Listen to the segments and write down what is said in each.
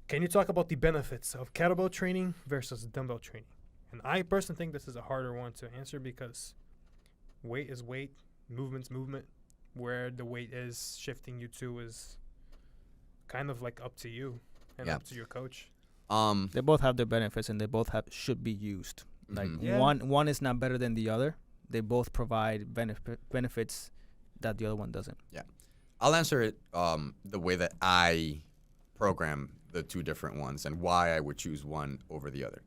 Can you talk about the benefits of kettlebell training versus dumbbell training? And I personally think this is a harder one to answer because weight is weight, movement's movement. Where the weight is shifting you to is kind of like up to you and up to your coach. They both have their benefits and they both should be used. Like Yeah. one is not better than the other. They both provide benefits that the other one doesn't. Yeah. I'll answer it the way that I program the two different ones and why I would choose one over the other.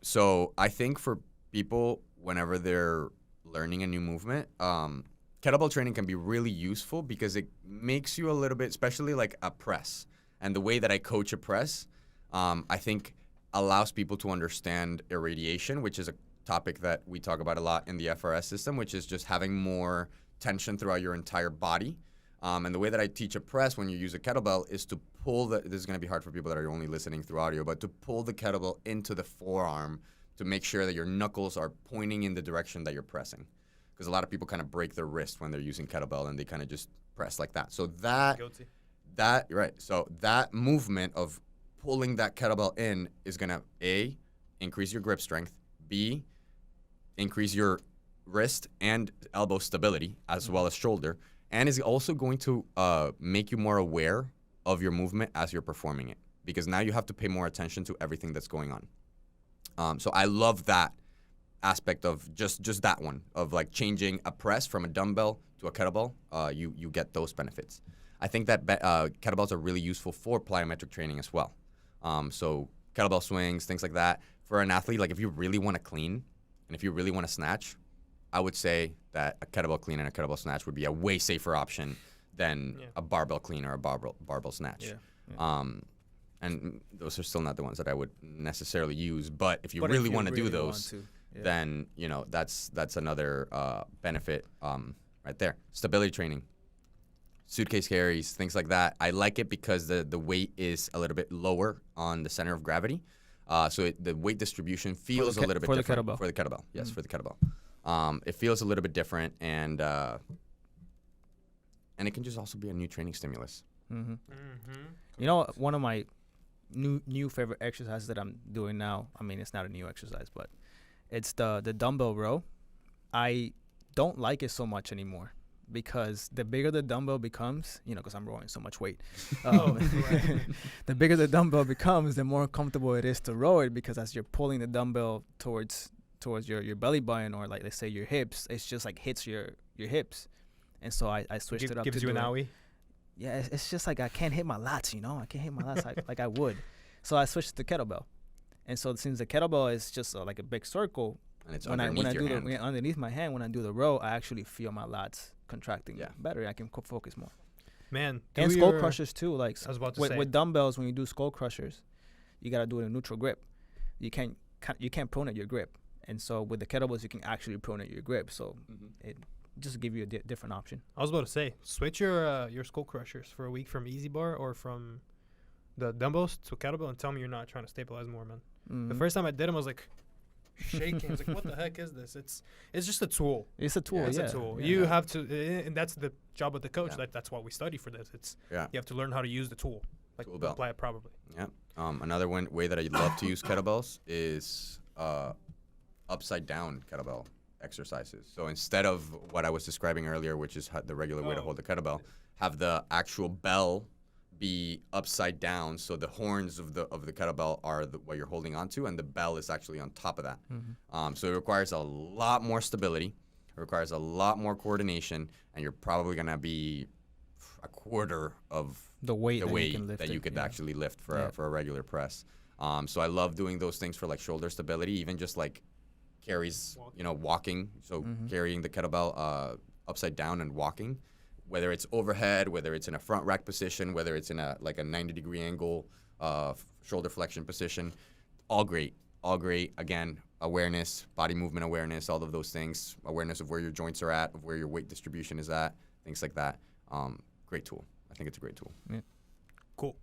So I think for people, whenever they're learning a new movement, kettlebell training can be really useful because it makes you a little bit, especially like a press. And the way that I coach a press, I think allows people to understand irradiation, which is a topic that we talk about a lot in the FRS system, which is just having more tension throughout your entire body. And the way that I teach a press when you use a kettlebell is to pull this is going to be hard for people that are only listening through audio, but to pull the kettlebell into the forearm to make sure that your knuckles are pointing in the direction that you're pressing. Because a lot of people kind of break their wrist when they're using kettlebell and they kind of just press like that. So Guilty. So that movement of pulling that kettlebell in is going to A, increase your grip strength, B, increase your wrist and elbow stability as well as shoulder, and is also going to make you more aware of your movement as you're performing it, because now you have to pay more attention to everything that's going on. So I love that aspect of just that one of like changing a press from a dumbbell to a kettlebell. You get those benefits. I think that kettlebells are really useful for plyometric training as well. So kettlebell swings, things like that. For an athlete, like if you really want to clean and if you really want to snatch, I would say that a kettlebell clean and a kettlebell snatch would be a way safer option than a barbell clean or a barbell snatch. And those are still not the ones that I would necessarily use. But if you really want to do those, then that's another benefit right there. Stability training, suitcase carries, things like that. I like it because the weight is a little bit lower on the center of gravity. So the weight distribution feels a little bit different. For the kettlebell. Yes, for the kettlebell. It feels a little bit different, and it can just also be a new training stimulus. You know, one of my new favorite exercises that I'm doing now, I mean, it's not a new exercise, but it's the dumbbell row. I don't like it so much anymore because the bigger the dumbbell becomes, because I'm rowing so much weight, the bigger the dumbbell becomes, the more comfortable it is to row it, because as you're pulling the dumbbell towards your belly button, or like let's say your hips, it's just like hits your hips. And so I switched it up. Gives you an owie? Yeah, it's just like I can't hit my lats, I can't hit my lats like I would. So I switched to kettlebell. And so since the kettlebell is just like a big circle, and it's underneath my hand, when I do the row, I actually feel my lats contracting better. I can focus more. Man, and skull crushers too. Like I was about to say. With dumbbells, when you do skull crushers, you gotta do it in neutral grip. You can't pronate your grip. And so with the kettlebells, you can actually pronate your grip. So it just give you a different option. I was about to say, switch your skull crushers for a week from easy bar or from the dumbbells to kettlebell, and tell me you're not trying to stabilize more, man. The first time I did them, I was like shaking. I was like, what the heck is this? It's just a tool. It's a tool. It's a tool. Yeah. You have to, and that's the job of the coach. That's what we study for this. You have to learn how to use the tool, like tool belt. apply it properly. Yeah. Another way that I love to use kettlebells is upside down kettlebell exercises. So instead of what I was describing earlier, which is the regular way to hold the kettlebell, have the actual bell be upside down, so the horns of the kettlebell are what you're holding onto, and the bell is actually on top of that. So it requires a lot more stability, it requires a lot more coordination, and you're probably gonna be a quarter of the weight that you could actually lift for a regular press. So I love doing those things for like shoulder stability, even just like carries, walking. So carrying the kettlebell upside down and walking, whether it's overhead, whether it's in a front rack position, whether it's in a 90-degree angle, shoulder flexion position, all great. Again, awareness, body movement awareness, all of those things, awareness of where your joints are at, of where your weight distribution is at, things like that. Great tool. I think it's a great tool. Yeah. Cool.